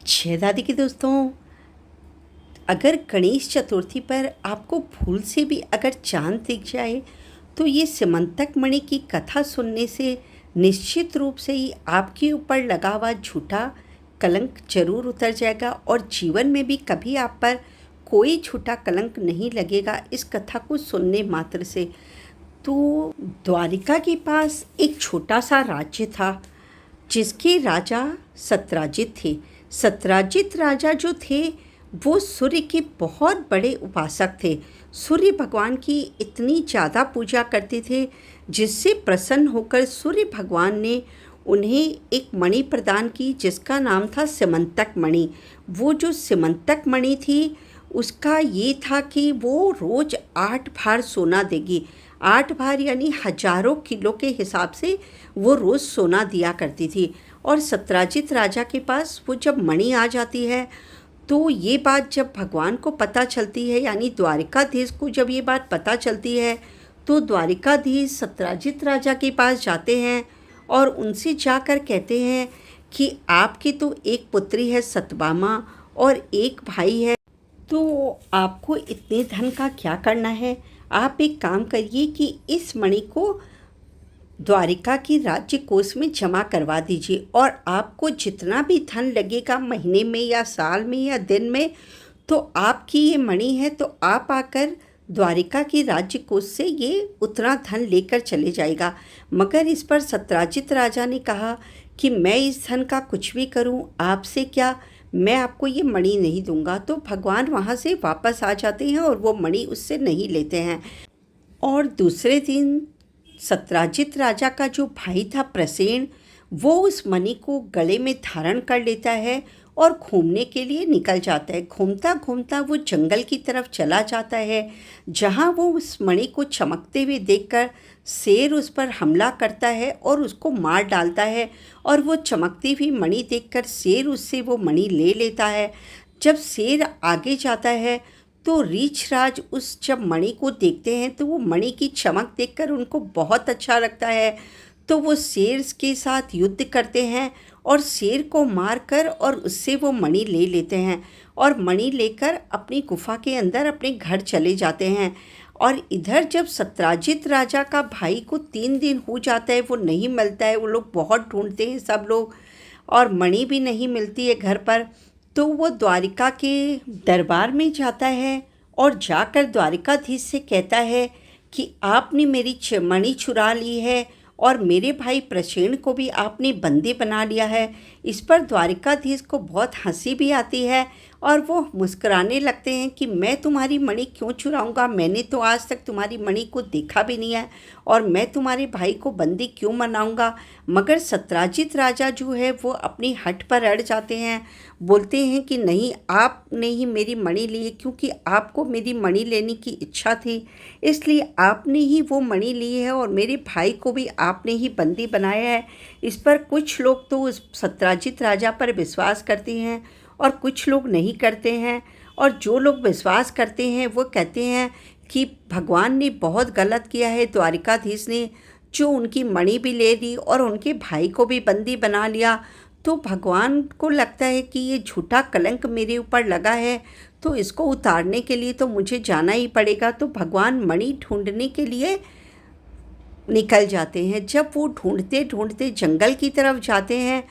जय दादी के दोस्तों। अगर गणेश चतुर्थी पर आपको भूल से भी अगर चांद दिख जाए तो ये सिमंतक मणि की कथा सुनने से निश्चित रूप से ही आपके ऊपर लगा हुआ झूठा कलंक जरूर उतर जाएगा और जीवन में भी कभी आप पर कोई झूठा कलंक नहीं लगेगा इस कथा को सुनने मात्र से। तो द्वारिका के पास एक छोटा सा राज्य था जिसके राजा सत्यराजित थे। सत्यराजित राजा जो थे वो सूर्य के बहुत बड़े उपासक थे। सूर्य भगवान की इतनी ज़्यादा पूजा करते थे जिससे प्रसन्न होकर सूर्य भगवान ने उन्हें एक मणि प्रदान की जिसका नाम था सिमंतक मणि। वो जो सिमंतक मणि थी उसका ये था कि वो रोज़ 8 भार सोना देगी। 8 भार यानी हजारों किलो के हिसाब से वो रोज़ सोना दिया करती थी। और सत्यराजित राजा के पास वो जब मणि आ जाती है तो ये बात जब भगवान को पता चलती है यानी द्वारिकाधीश को जब ये बात पता चलती है तो द्वारिकाधीश सत्यराजित राजा के पास जाते हैं और उनसे जाकर कहते हैं कि आपकी तो एक पुत्री है सत्यभामा और एक भाई है, तो आपको इतने धन का क्या करना है। आप एक काम करिए कि इस मणि को द्वारिका की राज्य कोष में जमा करवा दीजिए और आपको जितना भी धन लगेगा महीने में या साल में या दिन में, तो आपकी ये मणि है तो आप आकर द्वारिका की राज्य कोष से ये उतना धन लेकर चले जाएगा। मगर इस पर सत्यराजित राजा ने कहा कि मैं इस धन का कुछ भी करूं, आपसे क्या, मैं आपको ये मणि नहीं दूंगा। तो भगवान वहाँ से वापस आ जाते हैं और वो मणि उससे नहीं लेते हैं। और दूसरे दिन सत्यराजित राजा का जो भाई था प्रसेन, वो उस मणि को गले में धारण कर लेता है और घूमने के लिए निकल जाता है। घूमता घूमता वो जंगल की तरफ चला जाता है जहाँ वो उस मणि को चमकते हुए देखकर शेर उस पर हमला करता है और उसको मार डालता है। और वो चमकती हुई मणि देखकर शेर उससे वो मणि ले लेता है। जब शेर आगे जाता है तो रीछराज उस जब मणि को देखते हैं तो वो मणि की चमक देखकर उनको बहुत अच्छा लगता है। तो वो शेर के साथ युद्ध करते हैं और शेर को मारकर और उससे वो मणि ले लेते हैं और मणि लेकर अपनी गुफा के अंदर अपने घर चले जाते हैं। और इधर जब सत्यराजित राजा का भाई को 3 दिन हो जाता है, वो नहीं मिलता है, वो लोग बहुत ढूंढते हैं सब लोग और मणि भी नहीं मिलती है घर पर। तो वो द्वारिका के दरबार में जाता है और जाकर द्वारिकाधीश से कहता है कि आपने मेरी मणि चुरा ली है और मेरे भाई प्रसेन को भी आपने बंदी बना लिया है। इस पर द्वारिकाधीश को बहुत हंसी भी आती है और वो मुस्कुराने लगते हैं कि मैं तुम्हारी मणि क्यों चुराऊंगा, मैंने तो आज तक तुम्हारी मणि को देखा भी नहीं है और मैं तुम्हारे भाई को बंदी क्यों बनाऊंगा। मगर सत्यराजित राजा जो है वो अपनी हट पर अड़ जाते हैं, बोलते हैं कि नहीं, आपने ही मेरी मणि ली है क्योंकि आपको मेरी मणि लेने की इच्छा थी, इसलिए आपने ही वो मणि ली है और मेरे भाई को भी आपने ही बंदी बनाया है। इस पर कुछ लोग तो उस सत्यराजित राजा पर विश्वास करते हैं और कुछ लोग नहीं करते हैं। और जो लोग विश्वास करते हैं वो कहते हैं कि भगवान ने बहुत गलत किया है, द्वारिकाधीश ने जो उनकी मणि भी ले ली और उनके भाई को भी बंदी बना लिया। तो भगवान को लगता है कि ये झूठा कलंक मेरे ऊपर लगा है तो इसको उतारने के लिए तो मुझे जाना ही पड़ेगा। तो भगवान मणि ढूंढने के लिए निकल जाते हैं। जब वो ढूंढते ढूंढते जंगल की तरफ जाते हैं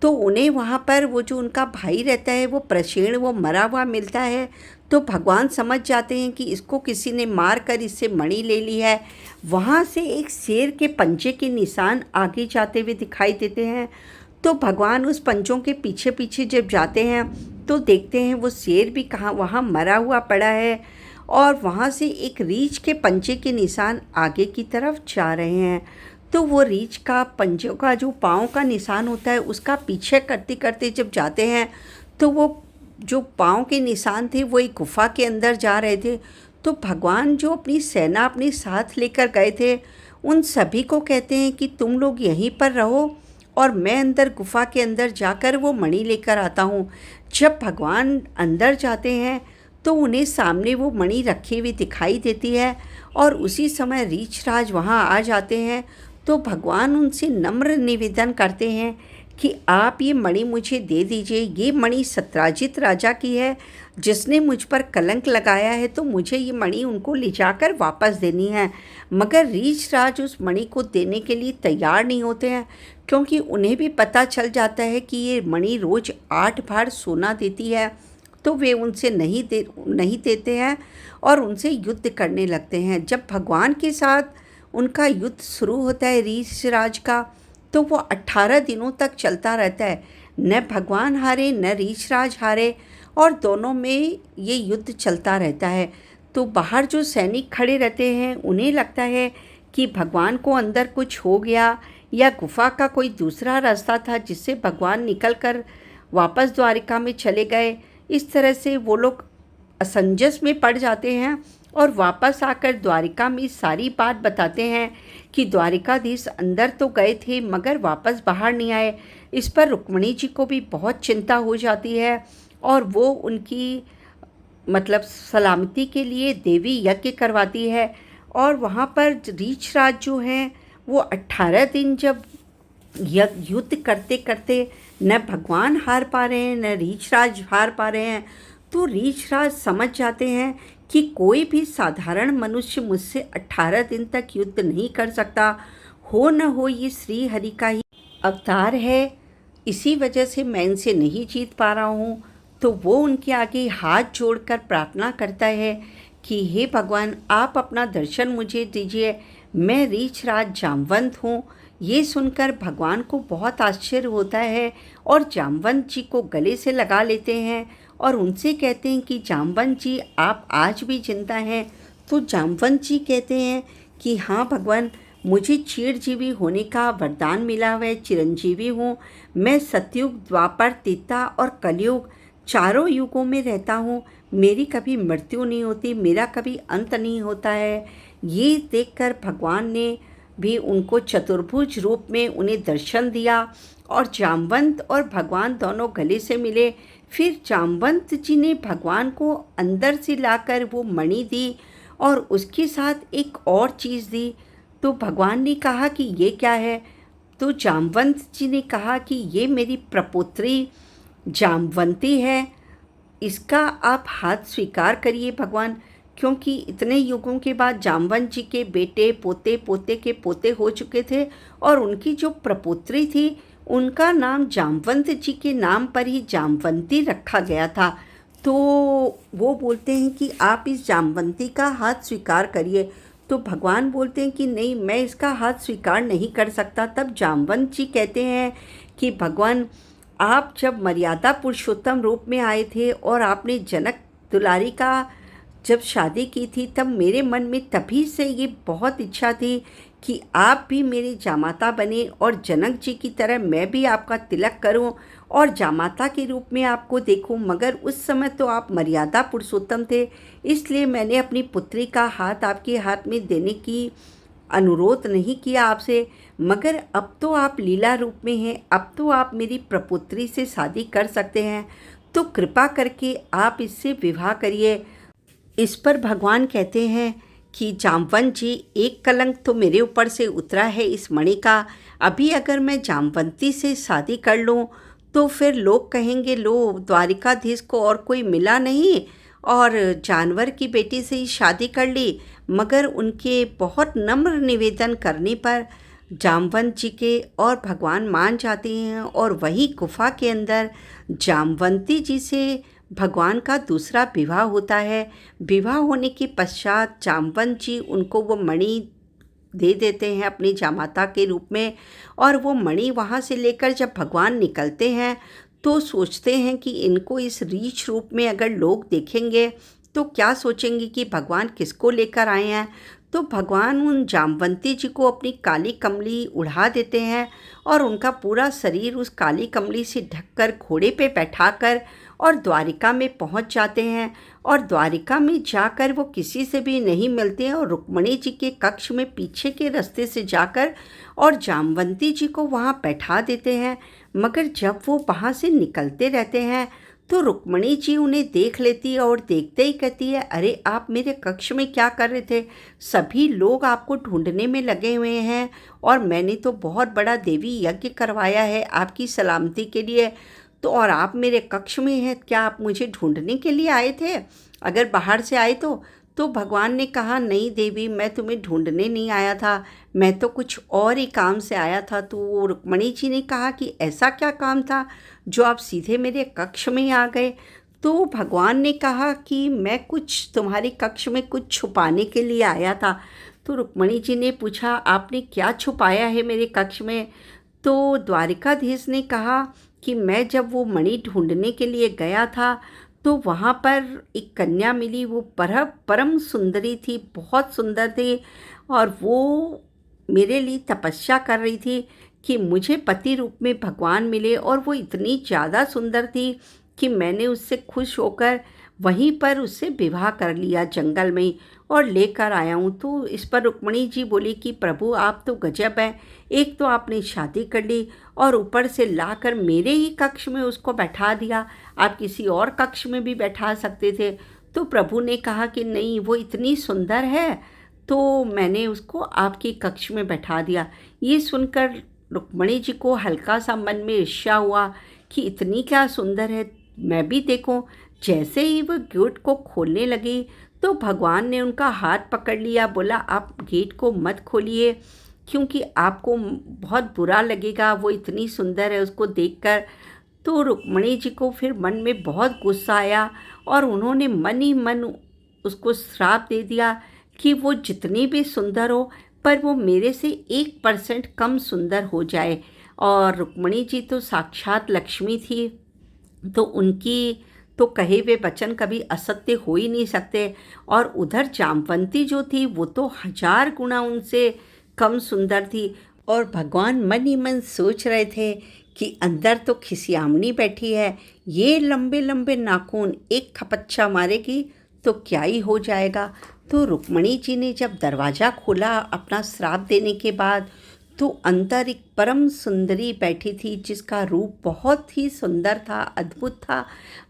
तो उन्हें वहाँ पर वो जो उनका भाई रहता है वो प्रसेन वो मरा हुआ मिलता है। तो भगवान समझ जाते हैं कि इसको किसी ने मार कर इससे मणि ले ली है। वहाँ से एक शेर के पंजे के निशान आगे जाते हुए दिखाई देते हैं। तो भगवान उस पंजों के पीछे पीछे जब जाते हैं तो देखते हैं वो शेर भी कहाँ वहाँ मरा हुआ पड़ा है और वहाँ से एक रीछ के पंजे के निशान आगे की तरफ जा रहे हैं। तो वो रीछ का पंजों का जो पाँव का निशान होता है उसका पीछे करते करते जब जाते हैं तो वो जो पाँव के निशान थे वो एक गुफा के अंदर जा रहे थे। तो भगवान जो अपनी सेना अपने साथ लेकर गए थे उन सभी को कहते हैं कि तुम लोग यहीं पर रहो और मैं अंदर गुफा के अंदर जाकर वो मणि लेकर आता हूँ। जब भगवान अंदर जाते हैं तो उन्हें सामने वो मणि रखी हुई दिखाई देती है और उसी समय रीछराज वहाँ आ जाते हैं। तो भगवान उनसे नम्र निवेदन करते हैं कि आप ये मणि मुझे दे दीजिए, ये मणि सत्राजित राजा की है, जिसने मुझ पर कलंक लगाया है, तो मुझे ये मणि उनको ले जाकर वापस देनी है। मगर रीछ राज उस मणि को देने के लिए तैयार नहीं होते हैं, क्योंकि उन्हें भी पता चल जाता है कि ये मणि रोज़ 8 भार सोना देती है। तो वे उनसे नहीं देते हैं और उनसे युद्ध करने लगते हैं। जब भगवान के साथ उनका युद्ध शुरू होता है रीछ राज का, तो वो 18 दिनों तक चलता रहता है। न भगवान हारे न रीछ राज हारे, और दोनों में ये युद्ध चलता रहता है। तो बाहर जो सैनिक खड़े रहते हैं उन्हें लगता है कि भगवान को अंदर कुछ हो गया, या गुफा का कोई दूसरा रास्ता था जिससे भगवान निकलकर वापस द्वारिका में चले गए। इस तरह से वो लोग असंजस में पड़ जाते हैं और वापस आकर द्वारिका में सारी बात बताते हैं कि द्वारिकाधीश अंदर तो गए थे मगर वापस बाहर नहीं आए। इस पर रुक्मिणी जी को भी बहुत चिंता हो जाती है और वो उनकी सलामती के लिए देवी यज्ञ करवाती है। और वहाँ पर रीछ राज जो हैं वो 18 दिन जब युद्ध करते करते न भगवान हार पा रहे हैं न रीछ राज हार पा रहे हैं, तो रीछ राज समझ जाते हैं कि कोई भी साधारण मनुष्य मुझसे 18 दिन तक युद्ध नहीं कर सकता। हो न हो ये श्री हरि का ही अवतार है, इसी वजह से मैं इनसे नहीं जीत पा रहा हूँ। तो वो उनके आगे हाथ जोड़कर प्रार्थना करता है कि हे भगवान, आप अपना दर्शन मुझे दीजिए, मैं रीछ राज जामवंत हूँ। ये सुनकर भगवान को बहुत आश्चर्य होता है और जामवंत जी को गले से लगा लेते हैं और उनसे कहते हैं कि जामवंत जी, आप आज भी जिंदा हैं। तो जामवंत जी कहते हैं कि हाँ भगवान, मुझे चिरजीवी होने का वरदान मिला हुआ है, चिरंजीवी हूँ। मैं सतयुग, द्वापर, त्रेता और कलयुग चारों युगों में रहता हूँ। मेरी कभी मृत्यु नहीं होती, मेरा कभी अंत नहीं होता है। ये देखकर भगवान ने भी उनको चतुर्भुज रूप में उन्हें दर्शन दिया और जामवंत और भगवान दोनों गले से मिले। फिर जामवंत जी ने भगवान को अंदर से लाकर वो मणि दी और उसके साथ एक और चीज़ दी। तो भगवान ने कहा कि ये क्या है? तो जामवंत जी ने कहा कि ये मेरी प्रपुत्री जामवंती है, इसका आप हाथ स्वीकार करिए भगवान, क्योंकि इतने युगों के बाद जामवंत जी के बेटे, पोते, पोते के पोते हो चुके थे और उनकी जो प्रपुत्री थी उनका नाम जामवंत जी के नाम पर ही जामवंती रखा गया था। तो वो बोलते हैं कि आप इस जामवंती का हाथ स्वीकार करिए। तो भगवान बोलते हैं कि नहीं, मैं इसका हाथ स्वीकार नहीं कर सकता। तब जामवंत जी कहते हैं कि भगवान, आप जब मर्यादा पुरुषोत्तम रूप में आए थे और आपने जनक दुलारी का जब शादी की थी, तब मेरे मन में तभी से ये बहुत इच्छा थी कि आप भी मेरी जामाता बने और जनक जी की तरह मैं भी आपका तिलक करूं और जामाता के रूप में आपको देखूं। मगर उस समय तो आप मर्यादा पुरुषोत्तम थे, इसलिए मैंने अपनी पुत्री का हाथ आपके हाथ में देने की अनुरोध नहीं किया आपसे। मगर अब तो आप लीला रूप में हैं, अब तो आप मेरी प्रपुत्री से शादी कर सकते हैं, तो कृपा करके आप इससे विवाह करिए। इस पर भगवान कहते हैं कि जामवंत जी, एक कलंक तो मेरे ऊपर से उतरा है इस मणि का। अभी अगर मैं जामवंती से शादी कर लूँ तो फिर लोग कहेंगे, लो द्वारिकाधीश को और कोई मिला नहीं और जानवर की बेटी से ही शादी कर ली। मगर उनके बहुत नम्र निवेदन करने पर जामवंत जी के और भगवान मान जाते हैं और वही गुफा के अंदर जामवंती जी से भगवान का दूसरा विवाह होता है। विवाह होने के पश्चात जामवंत जी उनको वो मणि दे देते हैं अपनी जामाता के रूप में, और वो मणि वहाँ से लेकर जब भगवान निकलते हैं तो सोचते हैं कि इनको इस रीछ रूप में अगर लोग देखेंगे तो क्या सोचेंगे कि भगवान किसको लेकर आए हैं। तो भगवान उन जामवंती जी को अपनी काली कमली उड़ा देते हैं और उनका पूरा शरीर उस काली कमली से ढककर घोड़े पे बैठाकर और द्वारिका में पहुंच जाते हैं। और द्वारिका में जाकर वो किसी से भी नहीं मिलते हैं और रुक्मिणी जी के कक्ष में पीछे के रास्ते से जाकर और जामवंती जी को वहाँ बैठा देते हैं। मगर जब वो वहाँ से निकलते रहते हैं तो रुक्मिणी जी उन्हें देख लेती है और देखते ही कहती है, अरे आप मेरे कक्ष में क्या कर रहे थे? सभी लोग आपको ढूंढने में लगे हुए हैं और मैंने तो बहुत बड़ा देवी यज्ञ करवाया है आपकी सलामती के लिए, तो और आप मेरे कक्ष में हैं, क्या आप मुझे ढूंढने के लिए आए थे? अगर बाहर से आए तो भगवान ने कहा, नहीं देवी, मैं तुम्हें ढूंढने नहीं आया था, मैं तो कुछ और ही काम से आया था। तो रुक्मिणी जी ने कहा कि ऐसा क्या काम था जो आप सीधे मेरे कक्ष में आ गए? तो भगवान ने कहा कि मैं कुछ तुम्हारे कक्ष में कुछ छुपाने के लिए आया था। तो रुक्मिणी जी ने पूछा, आपने क्या छुपाया है मेरे कक्ष में? तो द्वारिकाधीश ने कहा कि मैं जब वो मणि ढूंढने के लिए गया था तो वहाँ पर एक कन्या मिली, वो परम सुंदरी थी, बहुत सुंदर थी, और वो मेरे लिए तपस्या कर रही थी कि मुझे पति रूप में भगवान मिले, और वो इतनी ज़्यादा सुंदर थी कि मैंने उससे खुश होकर वहीं पर उससे विवाह कर लिया जंगल में ही, और लेकर आया हूँ। तो इस पर रुक्मिणी जी बोली कि प्रभु आप तो गजब हैं, एक तो आपने शादी कर ली और ऊपर से लाकर मेरे ही कक्ष में उसको बैठा दिया, आप किसी और कक्ष में भी बैठा सकते थे। तो प्रभु ने कहा कि नहीं, वो इतनी सुंदर है तो मैंने उसको आपके कक्ष में बैठा दिया। ये सुनकर रुक्मिणी जी को हल्का सा मन में ईर्ष्या हुआ कि इतनी क्या सुंदर है, मैं भी देखूं। जैसे ही वो गेट को खोलने लगी तो भगवान ने उनका हाथ पकड़ लिया, बोला आप गेट को मत खोलिए क्योंकि आपको बहुत बुरा लगेगा, वो इतनी सुंदर है उसको देखकर। तो रुक्मिणी जी को फिर मन में बहुत गुस्सा आया और उन्होंने मन ही मन उसको श्राप दे दिया कि वो जितनी भी सुंदर हो पर वो मेरे से 1% कम सुंदर हो जाए। और रुक्मिणी जी तो साक्षात लक्ष्मी थी, तो उनकी तो कहे हुए वचन कभी असत्य हो ही नहीं सकते। और उधर जामवंती जो थी वो तो 1000 गुना उनसे कम सुंदर थी। और भगवान मन ही मन सोच रहे थे कि अंदर तो खिसियामनी बैठी है, ये लंबे लंबे नाखून एक खपच्चा मारेगी तो क्या ही हो जाएगा। तो रुक्मिणी जी ने जब दरवाज़ा खोला अपना श्राप देने के बाद, तो अंदर एक परम सुंदरी बैठी थी जिसका रूप बहुत ही सुंदर था, अद्भुत था,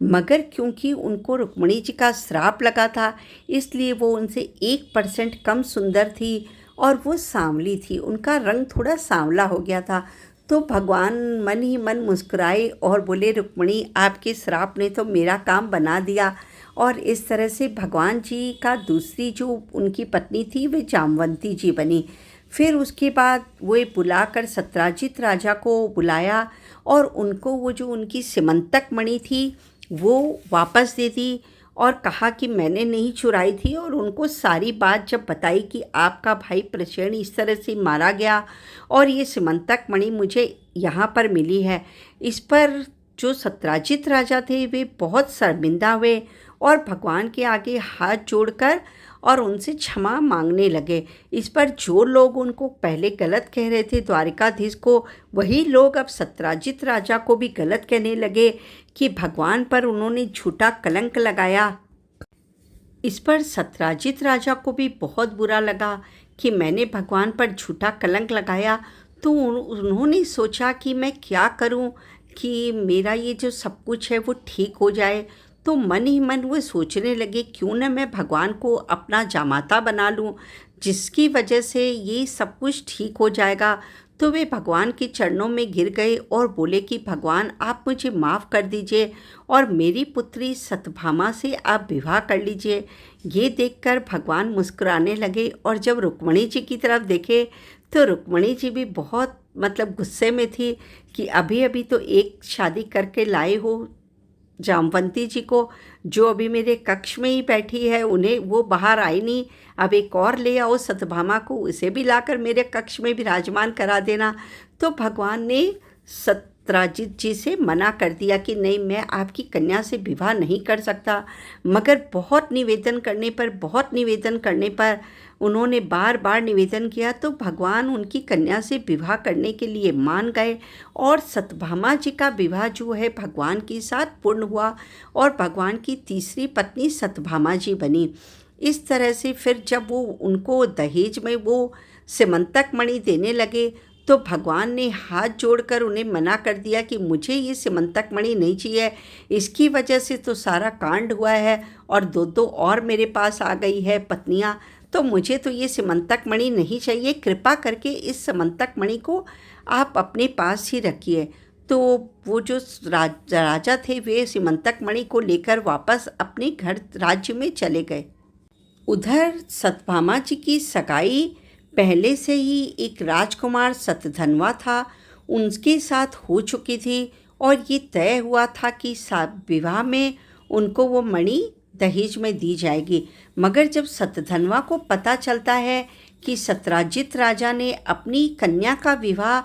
मगर क्योंकि उनको रुक्मिणी जी का श्राप लगा था इसलिए वो उनसे 1% कम सुंदर थी और वो सांवली थी, उनका रंग थोड़ा सांवला हो गया था। तो भगवान मन ही मन मुस्कुराए और बोले, रुक्मिणी आपके श्राप ने तो मेरा काम बना दिया। और इस तरह से भगवान जी का दूसरी जो उनकी पत्नी थी वे जामवंती जी बनी। फिर उसके बाद वो बुलाकर सत्राजित राजा को बुलाया और उनको वो जो उनकी सिमंतक मणि थी वो वापस दे दी और कहा कि मैंने नहीं चुराई थी, और उनको सारी बात जब बताई कि आपका भाई प्रसेन इस तरह से मारा गया और ये सिमंतक मणि मुझे यहाँ पर मिली है। इस पर जो सत्राजित राजा थे वे बहुत शर्मिंदा हुए और भगवान के आगे हाथ जोड़कर और उनसे क्षमा मांगने लगे। इस पर जो लोग उनको पहले गलत कह रहे थे द्वारिकाधीश को, वही लोग अब सत्राजित राजा को भी गलत कहने लगे कि भगवान पर उन्होंने झूठा कलंक लगाया। इस पर सत्राजित राजा को भी बहुत बुरा लगा कि मैंने भगवान पर झूठा कलंक लगाया। तो उन्होंने सोचा कि मैं क्या करूं कि मेरा ये जो सब कुछ है वो ठीक हो जाए। तो मन ही मन वो सोचने लगे क्यों न मैं भगवान को अपना जामाता बना लूं, जिसकी वजह से ये सब कुछ ठीक हो जाएगा। तो वे भगवान के चरणों में गिर गए और बोले कि भगवान आप मुझे माफ़ कर दीजिए और मेरी पुत्री सत्यभामा से आप विवाह कर लीजिए। ये देखकर भगवान मुस्कुराने लगे और जब रुक्मिणी जी की तरफ देखे तो रुक्मिणी जी भी बहुत गुस्से में थी कि अभी अभी तो एक शादी करके लाए हो जामवंती जी को, जो अभी मेरे कक्ष में ही बैठी है, उन्हें वो बाहर आई नहीं, अब एक और ले आओ सत्यभामा को, उसे भी लाकर मेरे कक्ष में विराजमान करा देना। तो भगवान ने सत्राजित जी से मना कर दिया कि नहीं, मैं आपकी कन्या से विवाह नहीं कर सकता। मगर बहुत निवेदन करने पर उन्होंने बार बार निवेदन किया तो भगवान उनकी कन्या से विवाह करने के लिए मान गए और सत्यभामा जी का विवाह जो है भगवान के साथ पूर्ण हुआ और भगवान की तीसरी पत्नी सत्यभामा जी बनी। इस तरह से फिर जब वो उनको दहेज में वो सिमंतक मणि देने लगे तो भगवान ने हाथ जोड़कर उन्हें मना कर दिया कि मुझे ये सिमंतक मणि नहीं चाहिए, इसकी वजह से तो सारा कांड हुआ है और दो दो और मेरे पास आ गई है पत्नियाँ, तो मुझे तो ये सिमंतक मणि नहीं चाहिए, कृपा करके इस सिमंतक मणि को आप अपने पास ही रखिए। तो वो जो राजा थे वे सिमंतक मणि को लेकर वापस अपने घर राज्य में चले गए। उधर सत्यभामा जी की सगाई पहले से ही एक राजकुमार सतधनवा था उनके साथ हो चुकी थी और ये तय हुआ था कि विवाह में उनको वो मणि दहेज में दी जाएगी। मगर जब सतधनवा को पता चलता है कि सत्यराजित राजा ने अपनी कन्या का विवाह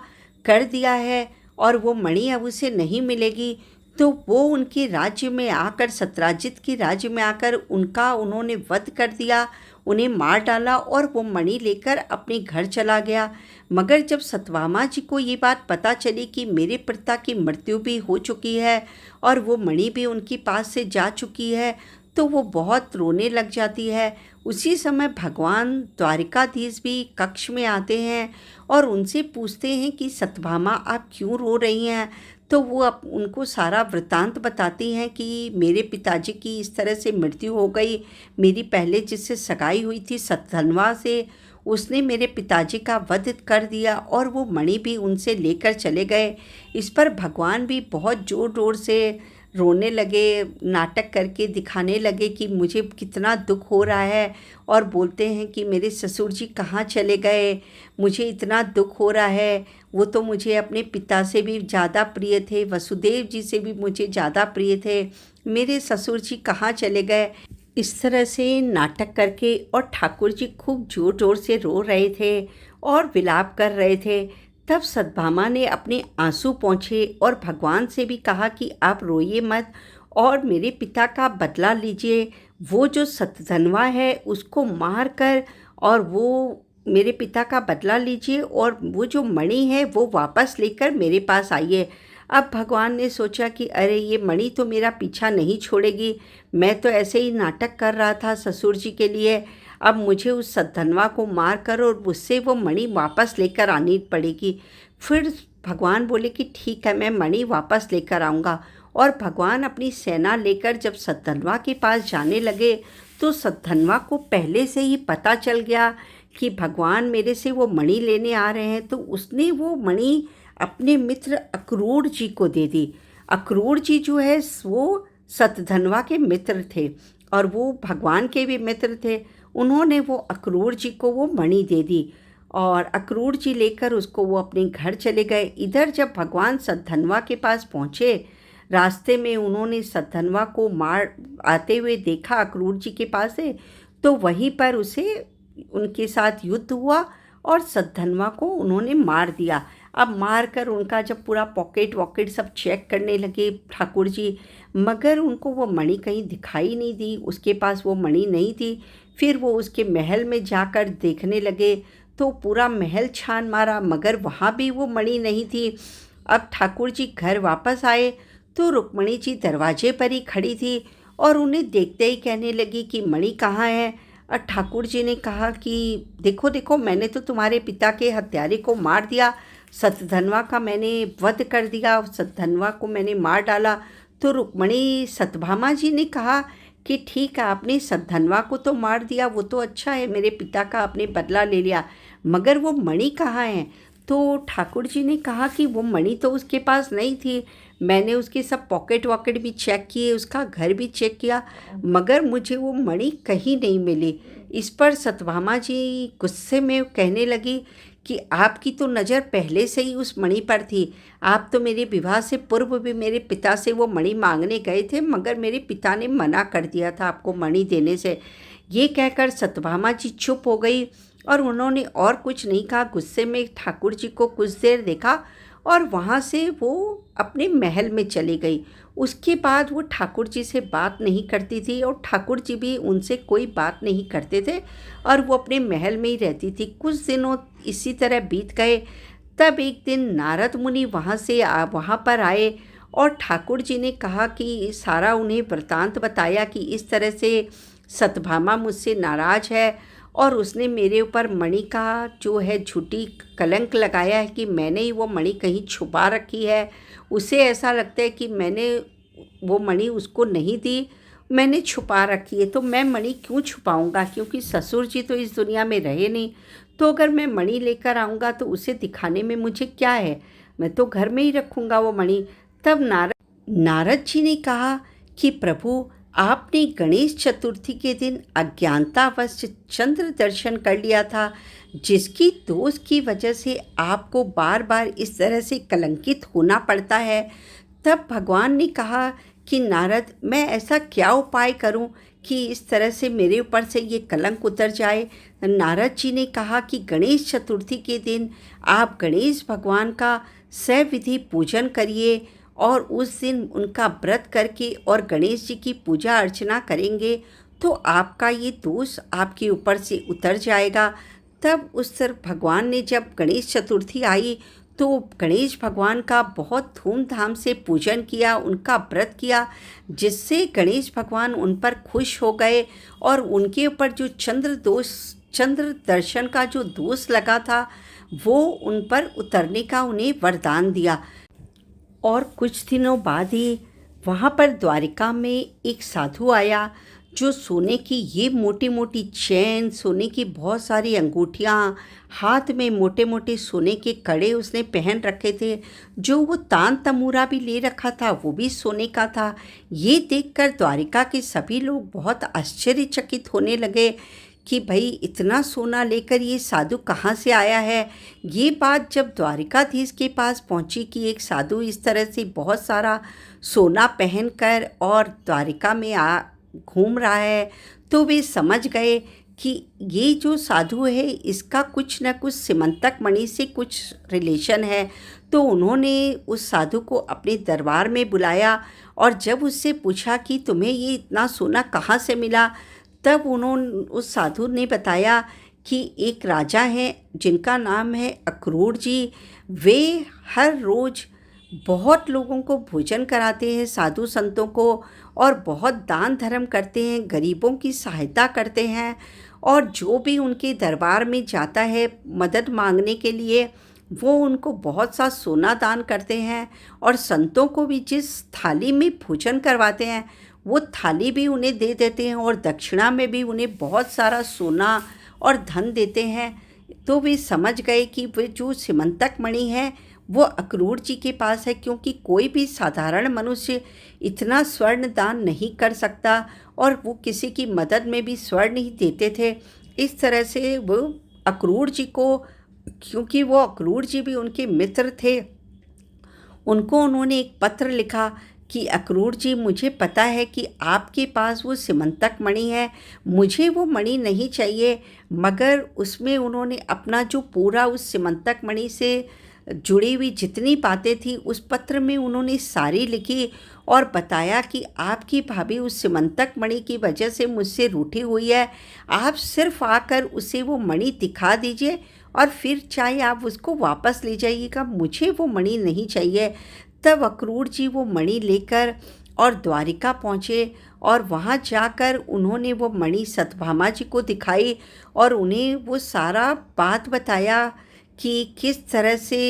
कर दिया है और वो मणि अब उसे नहीं मिलेगी, तो वो उनके राज्य में आकर, सत्यराजित के राज्य में आकर उन्होंने वध कर दिया, उन्हें मार डाला और वो मणि लेकर अपने घर चला गया। मगर जब सत्यभामा जी को ये बात पता चली कि मेरे पिता की मृत्यु भी हो चुकी है और वो मणि भी उनके पास से जा चुकी है, तो वो बहुत रोने लग जाती है। उसी समय भगवान द्वारिकाधीश भी कक्ष में आते हैं और उनसे पूछते हैं कि सत्यभामा आप क्यों रो रही हैं। तो वो उनको सारा वृत्तांत बताती हैं कि मेरे पिताजी की इस तरह से मृत्यु हो गई, मेरी पहले जिससे सगाई हुई थी सतधनवा से, उसने मेरे पिताजी का वध कर दिया और वो मणि भी उनसे लेकर चले गए। इस पर भगवान भी बहुत ज़ोर ज़ोर से रोने लगे, नाटक करके दिखाने लगे कि मुझे कितना दुख हो रहा है और बोलते हैं कि मेरे ससुर जी कहाँ चले गए, मुझे इतना दुख हो रहा है, वो तो मुझे अपने पिता से भी ज़्यादा प्रिय थे, वसुदेव जी से भी मुझे ज़्यादा प्रिय थे, मेरे ससुर जी कहाँ चले गए। इस तरह से नाटक करके और ठाकुर जी खूब ज़ोर ज़ोर से रो रहे थे और विलाप कर रहे थे। तब सत्यभामा ने अपने आंसू पोंछे और भगवान से भी कहा कि आप रोइए मत और मेरे पिता का बदला लीजिए, वो जो सतधनवा है उसको मार कर और वो मेरे पिता का बदला लीजिए और वो जो मणि है वो वापस लेकर मेरे पास आइए। अब भगवान ने सोचा कि अरे ये मणि तो मेरा पीछा नहीं छोड़ेगी, मैं तो ऐसे ही नाटक कर रहा था ससुर जी के लिए, अब मुझे उस सतधनवा को मार कर और उससे वो मणि वापस लेकर आनी पड़ेगी। फिर भगवान बोले कि ठीक है, मैं मणि वापस लेकर आऊँगा। और भगवान अपनी सेना लेकर जब सतधनवा के पास जाने लगे तो सतधनवा को पहले से ही पता चल गया कि भगवान मेरे से वो मणि लेने आ रहे हैं, तो उसने वो मणि अपने मित्र अक्रूर जी को दे दी। अक्रूर जी जो है वो सतधनवा के मित्र थे और वो भगवान के भी मित्र थे। उन्होंने वो अक्रूर जी को वो मणि दे दी और अक्रूर जी लेकर उसको वो अपने घर चले गए। इधर जब भगवान सतधनवा के पास पहुँचे, रास्ते में उन्होंने सतधनवा को मार आते हुए देखा अक्रूर जी के पास से, तो वहीं पर उसे उनके साथ युद्ध हुआ और सतधनवा को उन्होंने मार दिया। अब मार कर उनका जब पूरा पॉकेट वॉकेट सब चेक करने लगे ठाकुर जी, मगर उनको वो मणि कहीं दिखाई नहीं दी, उसके पास वो मणि नहीं थी। फिर वो उसके महल में जाकर देखने लगे तो पूरा महल छान मारा, मगर वहाँ भी वो मणि नहीं थी। अब ठाकुर जी घर वापस आए तो रुक्मणी जी दरवाजे पर ही खड़ी थी और उन्हें देखते ही कहने लगी कि मणि कहाँ है। और ठाकुर जी ने कहा कि देखो देखो, मैंने तो तुम्हारे पिता के हत्यारे को मार दिया, सतधनवा का मैंने वध कर दिया, सतधनवा को मैंने मार डाला। तो रुक्मणी सत्यभामा जी ने कहा कि ठीक है, आपने सतधनवा को तो मार दिया, वो तो अच्छा है, मेरे पिता का आपने बदला ले लिया, मगर वो मणि कहाँ है। तो ठाकुर जी ने कहा कि वो मणि तो उसके पास नहीं थी, मैंने उसके सब पॉकेट वॉकेट भी चेक किए, उसका घर भी चेक किया, मगर मुझे वो मणि कहीं नहीं मिली। इस पर सत्यभामा जी गुस्से में कहने लगी कि आपकी तो नज़र पहले से ही उस मणि पर थी, आप तो मेरे विवाह से पूर्व भी मेरे पिता से वो मणि मांगने गए थे, मगर मेरे पिता ने मना कर दिया था आपको मणि देने से। ये कहकर सत्यभामा जी चुप हो गई और उन्होंने और कुछ नहीं कहा। गुस्से में ठाकुर जी को कुछ देर देखा और वहाँ से वो अपने महल में चली गई। उसके बाद वो ठाकुर जी से बात नहीं करती थी और ठाकुर जी भी उनसे कोई बात नहीं करते थे और वो अपने महल में ही रहती थी। कुछ दिनों इसी तरह बीत गए। तब एक दिन नारद मुनि वहाँ पर आए और ठाकुर जी ने कहा कि सारा उन्हें वृतांत बताया कि इस तरह से सत्यभामा मुझसे नाराज़ है और उसने मेरे ऊपर मणि का जो है झूठी कलंक लगाया है कि मैंने ही वो मणि कहीं छुपा रखी है। उसे ऐसा लगता है कि मैंने वो मणि उसको नहीं दी, मैंने छुपा रखी है। तो मैं मणि क्यों छुपाऊंगा, क्योंकि ससुर जी तो इस दुनिया में रहे नहीं। तो अगर मैं मणि लेकर आऊँगा तो उसे दिखाने में मुझे क्या है, मैं तो घर में ही रखूँगा वो मणि। तब नारद जी ने कहा कि प्रभु, आपने गणेश चतुर्थी के दिन अज्ञानतावश चंद्र दर्शन कर लिया था, जिसकी दोष की वजह से आपको बार बार इस तरह से कलंकित होना पड़ता है। तब भगवान ने कहा कि नारद, मैं ऐसा क्या उपाय करूं कि इस तरह से मेरे ऊपर से ये कलंक उतर जाए। नारद जी ने कहा कि गणेश चतुर्थी के दिन आप गणेश भगवान का सविधि पूजन करिए और उस दिन उनका व्रत करके और गणेश जी की पूजा अर्चना करेंगे तो आपका ये दोष आपके ऊपर से उतर जाएगा। तब उस तरफ भगवान ने, जब गणेश चतुर्थी आई तो गणेश भगवान का बहुत धूमधाम से पूजन किया, उनका व्रत किया, जिससे गणेश भगवान उन पर खुश हो गए और उनके ऊपर जो चंद्र दर्शन का जो दोष लगा था वो उन पर उतरने का उन्हें वरदान दिया। और कुछ दिनों बाद ही वहाँ पर द्वारिका में एक साधु आया जो सोने की ये मोटी मोटी चैन, सोने की बहुत सारी अंगूठियाँ, हाथ में मोटे मोटे सोने के कड़े उसने पहन रखे थे। जो वो तान तमूरा भी ले रखा था वो भी सोने का था। ये देखकर द्वारिका के सभी लोग बहुत आश्चर्यचकित होने लगे कि भाई इतना सोना लेकर ये साधु कहाँ से आया है। ये बात जब द्वारिकाधीश के पास पहुँची कि एक साधु इस तरह से बहुत सारा सोना पहनकर और द्वारिका में घूम रहा है, तो वे समझ गए कि ये जो साधु है इसका कुछ न कुछ सिमंतक मणि से कुछ रिलेशन है। तो उन्होंने उस साधु को अपने दरबार में बुलाया और जब उससे पूछा कि तुम्हें ये इतना सोना कहाँ से मिला, तब उस साधु ने बताया कि एक राजा हैं जिनका नाम है अक्रूर जी। वे हर रोज़ बहुत लोगों को भोजन कराते हैं, साधु संतों को, और बहुत दान धर्म करते हैं, गरीबों की सहायता करते हैं। और जो भी उनके दरबार में जाता है मदद मांगने के लिए, वो उनको बहुत सा सोना दान करते हैं। और संतों को भी जिस थाली में भोजन करवाते हैं वो थाली भी उन्हें दे देते हैं और दक्षिणा में भी उन्हें बहुत सारा सोना और धन देते हैं। तो वे समझ गए कि वे जो सिमंतक मणि है वो अक्रूर जी के पास है, क्योंकि कोई भी साधारण मनुष्य इतना स्वर्ण दान नहीं कर सकता और वो किसी की मदद में भी स्वर्ण ही देते थे। इस तरह से वो अक्रूर जी को, क्योंकि वो अक्रूर जी भी उनके मित्र थे, उनको उन्होंने एक पत्र लिखा कि अक्रूर जी, मुझे पता है कि आपके पास वो सिमंतक मणि है, मुझे वो मणि नहीं चाहिए। मगर उसमें उन्होंने अपना जो पूरा उस सिमंतक मणि से जुड़ी हुई जितनी बातें थी उस पत्र में उन्होंने सारी लिखी और बताया कि आपकी भाभी उस सिमंतक मणि की वजह से मुझसे रूठी हुई है। आप सिर्फ आकर उसे वो मणि दिखा दीजिए और फिर चाहे आप उसको वापस ले जाइएगा, मुझे वो मणि नहीं चाहिए। तब अक्रूर जी वो मणि लेकर और द्वारिका पहुँचे और वहाँ जाकर उन्होंने वो मणि सत्यभामा जी को दिखाई और उन्हें वो सारा बात बताया कि किस तरह से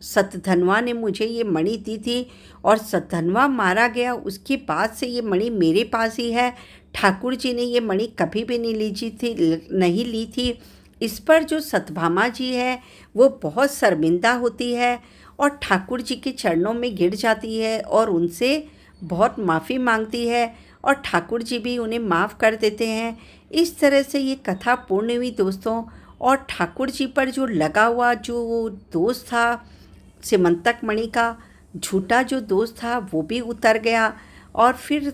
सतधनवा ने मुझे ये मणि दी थी और सतधनवा मारा गया, उसके बाद से ये मणि मेरे पास ही है। ठाकुर जी ने ये मणि कभी भी नहीं ली थी। इस पर जो सत्यभामा जी है वो बहुत शर्मिंदा होती है और ठाकुर जी के चरणों में गिर जाती है और उनसे बहुत माफ़ी मांगती है और ठाकुर जी भी उन्हें माफ़ कर देते हैं। इस तरह से ये कथा पूर्ण हुई दोस्तों। और ठाकुर जी पर जो लगा हुआ जो दोष था सिमंतक मणि का, झूठा जो दोष था वो भी उतर गया। और फिर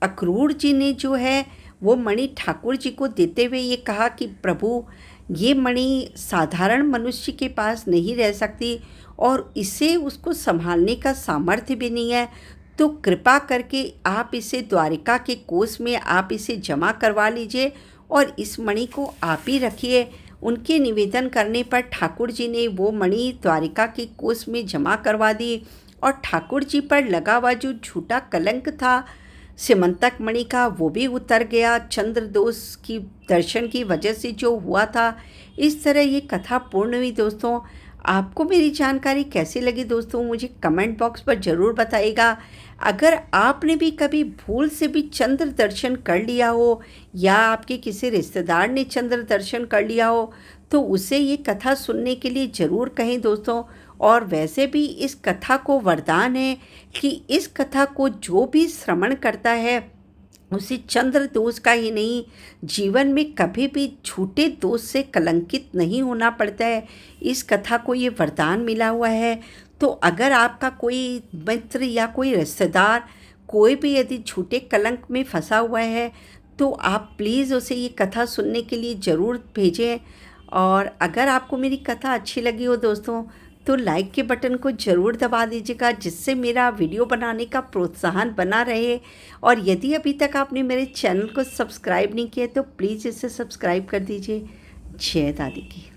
अक्रूर जी ने जो है वो मणि ठाकुर जी को देते हुए ये कहा कि प्रभु, ये मणि साधारण मनुष्य के पास नहीं रह सकती और इसे उसको संभालने का सामर्थ्य भी नहीं है, तो कृपा करके आप इसे द्वारिका के कोष में आप इसे जमा करवा लीजिए और इस मणि को आप ही रखिए। उनके निवेदन करने पर ठाकुर जी ने वो मणि द्वारिका के कोष में जमा करवा दी और ठाकुर जी पर लगा हुआ जो झूठा कलंक था सिमंतक मणि का वो भी उतर गया चंद्र दोष की दर्शन की वजह से जो हुआ था। इस तरह ये कथा पूर्ण हुई दोस्तों। आपको मेरी जानकारी कैसी लगी दोस्तों, मुझे कमेंट बॉक्स पर ज़रूर बताइएगा। अगर आपने भी कभी भूल से भी चंद्र दर्शन कर लिया हो या आपके किसी रिश्तेदार ने चंद्र दर्शन कर लिया हो तो उसे ये कथा सुनने के लिए ज़रूर कहें दोस्तों। और वैसे भी इस कथा को वरदान है कि इस कथा को जो भी श्रवण करता है उसे चंद्र दोष का ही नहीं, जीवन में कभी भी झूठे दोष से कलंकित नहीं होना पड़ता है। इस कथा को ये वरदान मिला हुआ है। तो अगर आपका कोई मित्र या कोई रिश्तेदार कोई भी यदि झूठे कलंक में फंसा हुआ है तो आप प्लीज़ उसे ये कथा सुनने के लिए ज़रूर भेजें। और अगर आपको मेरी कथा अच्छी लगी हो दोस्तों तो लाइक के बटन को ज़रूर दबा दीजिएगा, जिससे मेरा वीडियो बनाने का प्रोत्साहन बना रहे। और यदि अभी तक आपने मेरे चैनल को सब्सक्राइब नहीं किया तो प्लीज़ इसे सब्सक्राइब कर दीजिए। जय दादी की।